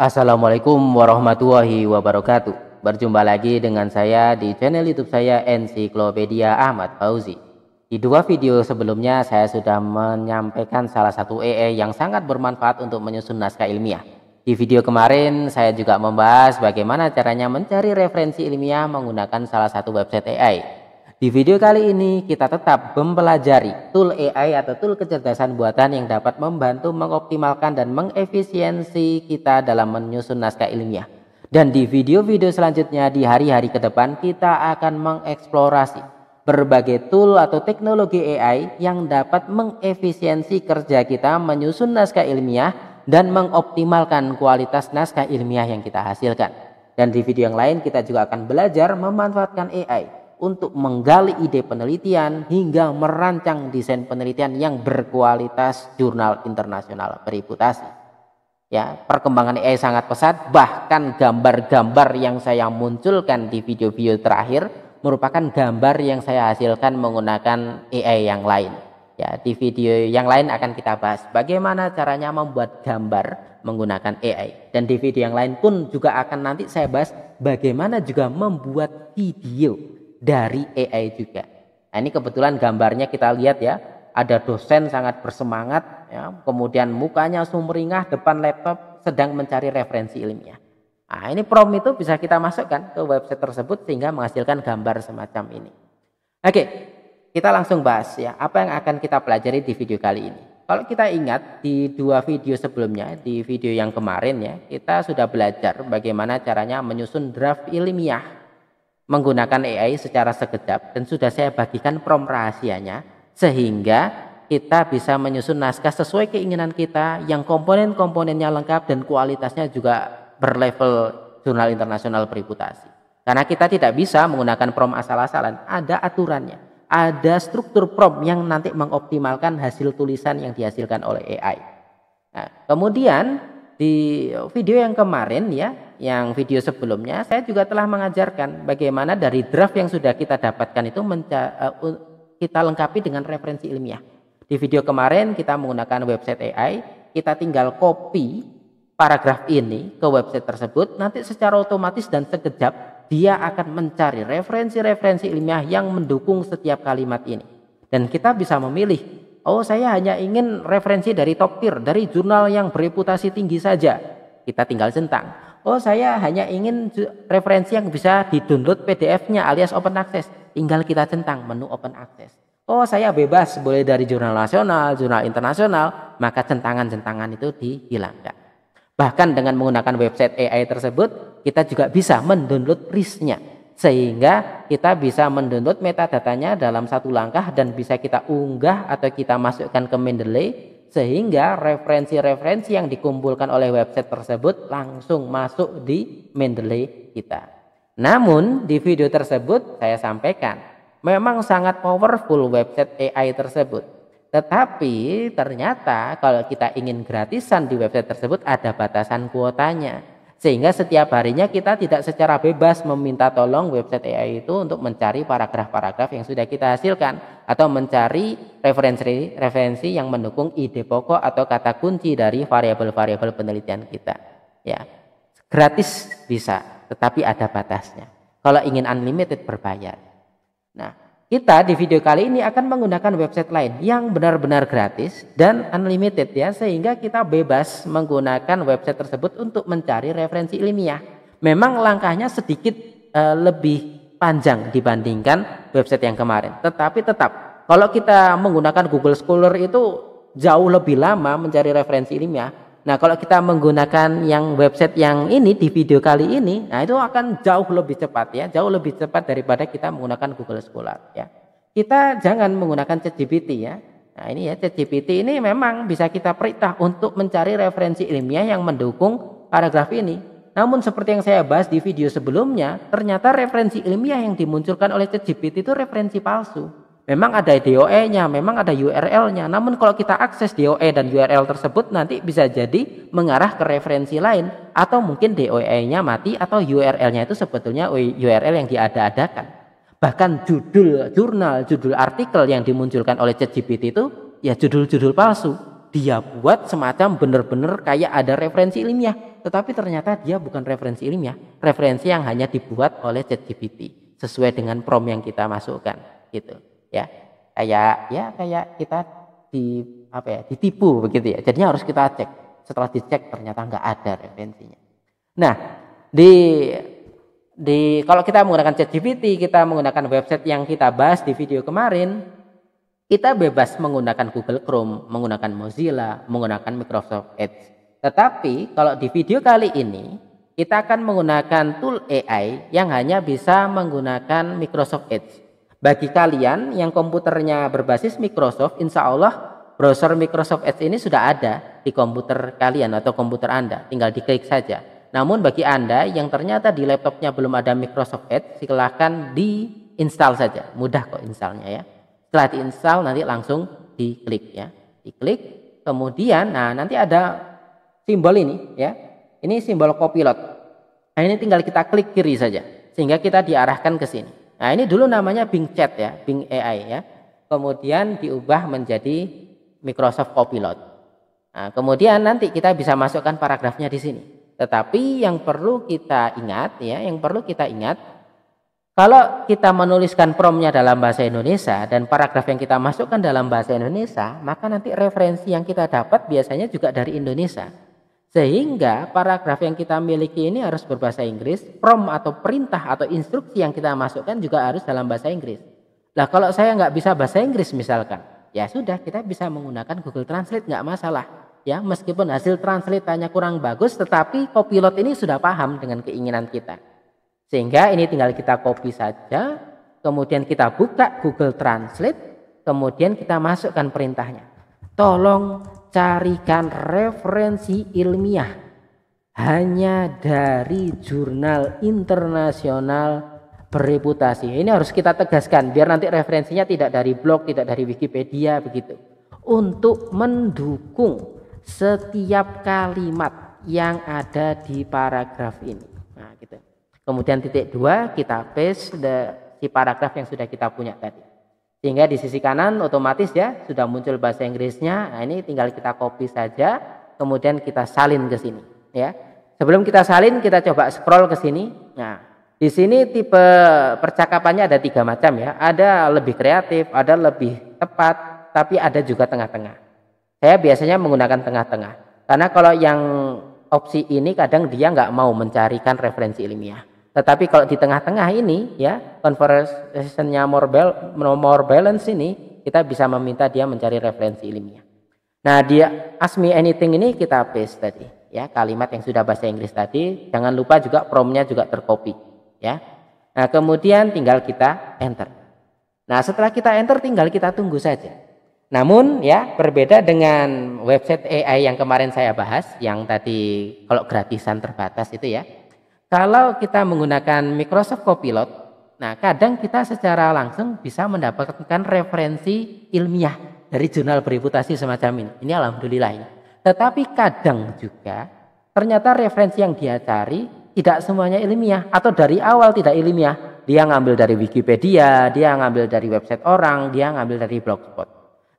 Assalamualaikum warahmatullahi wabarakatuh. Berjumpa lagi dengan saya di channel YouTube saya Ensiklopedia Ahmad Fauzi. Di dua video sebelumnya saya sudah menyampaikan salah satu AI yang sangat bermanfaat untuk menyusun naskah ilmiah. Di video kemarin saya juga membahas bagaimana caranya mencari referensi ilmiah menggunakan salah satu website AI. Di video kali ini kita tetap mempelajari tool AI atau tool kecerdasan buatan yang dapat membantu mengoptimalkan dan mengefisiensi kita dalam menyusun naskah ilmiah. Dan di video-video selanjutnya di hari-hari ke depan kita akan mengeksplorasi berbagai tool atau teknologi AI yang dapat mengefisiensi kerja kita menyusun naskah ilmiah dan mengoptimalkan kualitas naskah ilmiah yang kita hasilkan. Dan di video yang lain kita juga akan belajar memanfaatkan AI untuk menggali ide penelitian hingga merancang desain penelitian yang berkualitas jurnal internasional bereputasi. Ya, perkembangan AI sangat pesat, bahkan gambar-gambar yang saya munculkan di video-video terakhir merupakan gambar yang saya hasilkan menggunakan AI yang lain. Ya, di video yang lain akan kita bahas bagaimana caranya membuat gambar menggunakan AI. Dan di video yang lain pun juga akan nanti saya bahas bagaimana juga membuat video dari AI juga. Nah, ini kebetulan gambarnya kita lihat ya, ada dosen sangat bersemangat ya, kemudian mukanya sumringah depan laptop sedang mencari referensi ilmiah. Nah, ini prompt itu bisa kita masukkan ke website tersebut sehingga menghasilkan gambar semacam ini. Oke, kita langsung bahas ya, apa yang akan kita pelajari di video kali ini. Kalau kita ingat di dua video sebelumnya, di video yang kemarin ya, kita sudah belajar bagaimana caranya menyusun draft ilmiah menggunakan AI secara sekejap, dan sudah saya bagikan prompt rahasianya sehingga kita bisa menyusun naskah sesuai keinginan kita yang komponen-komponennya lengkap dan kualitasnya juga berlevel jurnal internasional bereputasi. Karena kita tidak bisa menggunakan prompt asal-asalan, ada aturannya, ada struktur prompt yang nanti mengoptimalkan hasil tulisan yang dihasilkan oleh AI. Nah, kemudian di video yang kemarin ya, yang video sebelumnya saya juga telah mengajarkan bagaimana dari draft yang sudah kita dapatkan itu kita lengkapi dengan referensi ilmiah. Di video kemarin kita menggunakan website AI, kita tinggal copy paragraf ini ke website tersebut, nanti secara otomatis dan sekejap dia akan mencari referensi-referensi ilmiah yang mendukung setiap kalimat ini. Dan kita bisa memilih, oh saya hanya ingin referensi dari top tier, dari jurnal yang bereputasi tinggi saja. Kita tinggal centang. Oh saya hanya ingin referensi yang bisa di-download PDF-nya alias open access. Tinggal kita centang menu open access. Oh saya bebas, boleh dari jurnal nasional, jurnal internasional. Maka centangan-centangan itu dihilangkan. Bahkan dengan menggunakan website AI tersebut, kita juga bisa mendownload RIS-nya. Sehingga kita bisa mendownload metadatanya dalam satu langkah dan bisa kita unggah atau kita masukkan ke Mendeley, sehingga referensi-referensi yang dikumpulkan oleh website tersebut langsung masuk di Mendeley kita. Namun di video tersebut saya sampaikan memang sangat powerful website AI tersebut. Tetapi ternyata kalau kita ingin gratisan di website tersebut ada batasan kuotanya. Sehingga setiap harinya kita tidak secara bebas meminta tolong website AI itu untuk mencari paragraf-paragraf yang sudah kita hasilkan atau mencari referensi yang mendukung ide pokok atau kata kunci dari variabel-variabel penelitian kita. Ya, gratis bisa, tetapi ada batasnya. Kalau ingin unlimited berbayar. Nah, kita di video kali ini akan menggunakan website lain yang benar-benar gratis dan unlimited ya, sehingga kita bebas menggunakan website tersebut untuk mencari referensi ilmiah. Memang langkahnya sedikit lebih panjang dibandingkan website yang kemarin, tetapi tetap kalau kita menggunakan Google Scholar itu jauh lebih lama mencari referensi ilmiah. Nah, kalau kita menggunakan yang website yang ini di video kali ini, nah itu akan jauh lebih cepat ya, jauh lebih cepat daripada kita menggunakan Google Scholar ya. Kita jangan menggunakan ChatGPT ya. Nah, ini ya, ChatGPT ini memang bisa kita perintah untuk mencari referensi ilmiah yang mendukung paragraf ini. Namun seperti yang saya bahas di video sebelumnya, ternyata referensi ilmiah yang dimunculkan oleh ChatGPT itu referensi palsu. Memang ada DOE-nya, memang ada URL-nya. Namun kalau kita akses DOE dan URL tersebut nanti bisa jadi mengarah ke referensi lain. Atau mungkin DOE-nya mati atau URL-nya itu sebetulnya URL yang diada-adakan. Bahkan judul jurnal, judul artikel yang dimunculkan oleh ChatGPT itu ya judul-judul palsu. Dia buat semacam benar-benar kayak ada referensi ilmiah. tetapi ternyata dia bukan referensi ilmiah, referensi yang hanya dibuat oleh ChatGPT sesuai dengan prompt yang kita masukkan, gitu ya. Kayak kita ditipu begitu ya. Jadinya harus kita cek. Setelah dicek ternyata nggak ada referensinya. Nah, kalau kita menggunakan ChatGPT, kita menggunakan website yang kita bahas di video kemarin, kita bebas menggunakan Google Chrome, menggunakan Mozilla, menggunakan Microsoft Edge. Tetapi kalau di video kali ini kita akan menggunakan tool AI yang hanya bisa menggunakan Microsoft Edge. Bagi kalian yang komputernya berbasis Microsoft, insya Allah browser Microsoft Edge ini sudah ada di komputer kalian atau komputer Anda, tinggal diklik saja. Namun bagi Anda yang ternyata di laptopnya belum ada Microsoft Edge, silahkan diinstal saja, mudah kok installnya ya. Setelah diinstal nanti langsung diklik ya, diklik, kemudian nanti ada simbol ini ya, ini simbol Copilot. Nah ini tinggal kita klik kiri saja, sehingga kita diarahkan ke sini. Nah ini dulu namanya Bing Chat ya, Bing AI ya, kemudian diubah menjadi Microsoft Copilot. Nah, kemudian nanti kita bisa masukkan paragrafnya di sini. Tetapi yang perlu kita ingat ya, kalau kita menuliskan promptnya dalam bahasa Indonesia dan paragraf yang kita masukkan dalam bahasa Indonesia, maka nanti referensi yang kita dapat biasanya juga dari Indonesia. Sehingga paragraf yang kita miliki ini harus berbahasa Inggris, prompt atau perintah atau instruksi yang kita masukkan juga harus dalam bahasa Inggris. Nah kalau saya nggak bisa bahasa Inggris misalkan, ya sudah kita bisa menggunakan Google Translate, nggak masalah. Ya, meskipun hasil translate-nya kurang bagus, tetapi Copilot ini sudah paham dengan keinginan kita. Sehingga ini tinggal kita copy saja, kemudian kita buka Google Translate, kemudian kita masukkan perintahnya. Tolong carikan referensi ilmiah hanya dari jurnal internasional bereputasi. Ini harus kita tegaskan biar nanti referensinya tidak dari blog, tidak dari Wikipedia begitu. Untuk mendukung setiap kalimat yang ada di paragraf ini. Nah, gitu. Kemudian titik 2 kita paste si paragraf yang sudah kita punya tadi. Sehingga di sisi kanan otomatis ya sudah muncul bahasa Inggrisnya. Nah, ini tinggal kita copy saja, kemudian kita salin ke sini, ya. Sebelum kita salin, kita coba scroll ke sini. Nah, di sini tipe percakapannya ada 3 macam ya. Ada lebih kreatif, ada lebih tepat, tapi ada juga tengah-tengah. Saya biasanya menggunakan tengah-tengah. Karena kalau yang opsi ini kadang dia nggak mau mencarikan referensi ilmiah. Tetapi kalau di tengah-tengah ini ya, conversationnya more balance ini, kita bisa meminta dia mencari referensi ilmiah. Nah, dia ask me anything ini kita paste tadi ya, kalimat yang sudah bahasa Inggris tadi. Jangan lupa juga promptnya juga tercopy ya. Nah, kemudian tinggal kita enter. Nah, setelah kita enter tinggal kita tunggu saja. Namun ya berbeda dengan website AI yang kemarin saya bahas, yang tadi kalau gratisan terbatas itu ya. Kalau kita menggunakan Microsoft Copilot, nah kadang kita secara langsung bisa mendapatkan referensi ilmiah dari jurnal bereputasi semacam ini. Ini alhamdulillah ini. Tetapi kadang juga ternyata referensi yang dia cari tidak semuanya ilmiah atau dari awal tidak ilmiah. Dia ngambil dari Wikipedia, dia ngambil dari website orang, dia ngambil dari Blogspot.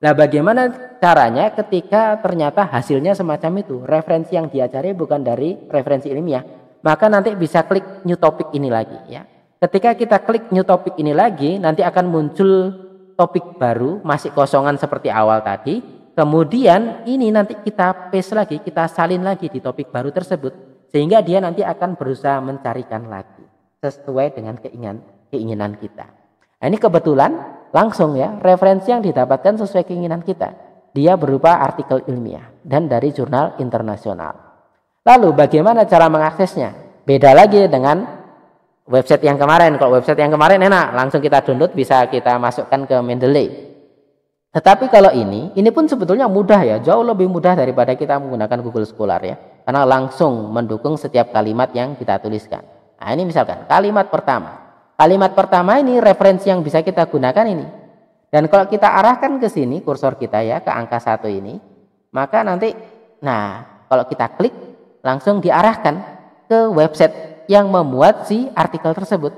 Nah, bagaimana caranya ketika ternyata hasilnya semacam itu, referensi yang dia cari bukan dari referensi ilmiah, maka nanti bisa klik new topic ini lagi ya. Ketika kita klik new topic ini lagi, nanti akan muncul topik baru, masih kosongan seperti awal tadi. Kemudian ini nanti kita paste lagi, kita salin lagi di topik baru tersebut, sehingga dia nanti akan berusaha mencarikan lagi sesuai dengan keinginan kita. Nah, ini kebetulan langsung ya, referensi yang didapatkan sesuai keinginan kita. Dia berupa artikel ilmiah dan dari jurnal internasional. Lalu bagaimana cara mengaksesnya? Beda lagi dengan website yang kemarin. Kalau website yang kemarin enak, langsung kita download, bisa kita masukkan ke Mendeley. Tetapi kalau ini pun sebetulnya mudah ya, jauh lebih mudah daripada kita menggunakan Google Scholar ya. Karena langsung mendukung setiap kalimat yang kita tuliskan. Nah, ini misalkan kalimat pertama. Kalimat pertama ini referensi yang bisa kita gunakan ini. Dan kalau kita arahkan ke sini kursor kita ya, ke angka 1 ini, maka nanti kalau kita klik langsung diarahkan ke website yang memuat si artikel tersebut.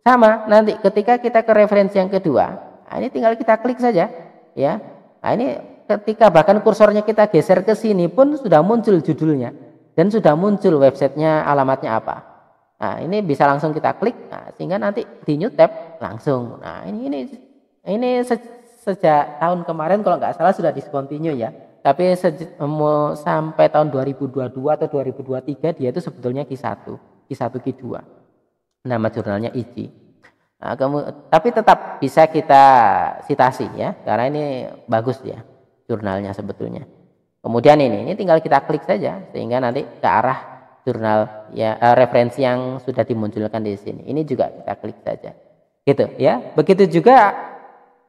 Sama nanti ketika kita ke referensi yang kedua, ini tinggal kita klik saja ya. Nah, ini ketika bahkan kursornya kita geser ke sini pun sudah muncul judulnya. dan sudah muncul websitenya, alamatnya apa. Nah, ini bisa langsung kita klik, nah, sehingga nanti di new tab langsung. Nah, ini sejak tahun kemarin kalau nggak salah sudah discontinue ya. Tapi sampai tahun 2022 atau 2023 dia itu sebetulnya Q1, Q2. Nama jurnalnya IJI. Nah, tapi tetap bisa kita citasi ya, karena ini bagus ya jurnalnya sebetulnya. Kemudian ini tinggal kita klik saja sehingga nanti ke arah jurnal ya, referensi yang sudah dimunculkan di sini. Ini juga kita klik saja. Gitu ya. Begitu juga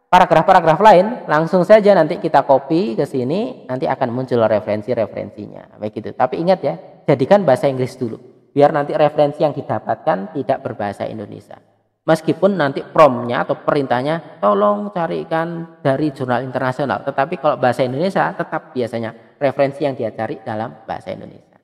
paragraf-paragraf lain, langsung saja nanti kita copy ke sini, nanti akan muncul referensi-referensinya. Begitu. Tapi ingat ya, jadikan bahasa Inggris dulu. Biar nanti referensi yang didapatkan tidak berbahasa Indonesia. Meskipun nanti promnya atau perintahnya tolong carikan dari jurnal internasional, tetapi kalau bahasa Indonesia tetap biasanya referensi yang dia cari dalam bahasa Indonesia.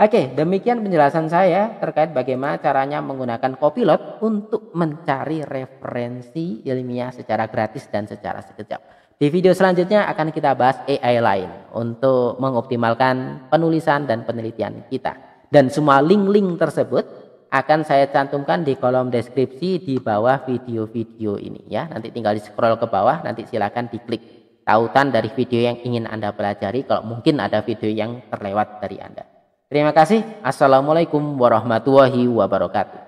Oke, demikian penjelasan saya terkait bagaimana caranya menggunakan Copilot untuk mencari referensi ilmiah secara gratis dan secara sekejap. Di video selanjutnya akan kita bahas AI lain untuk mengoptimalkan penulisan dan penelitian kita. Dan semua link-link tersebut akan saya cantumkan di kolom deskripsi di bawah video-video ini ya. Nanti tinggal di scroll ke bawah, nanti silakan diklik tautan dari video yang ingin Anda pelajari kalau mungkin ada video yang terlewat dari Anda. Terima kasih. Assalamualaikum warahmatullahi wabarakatuh.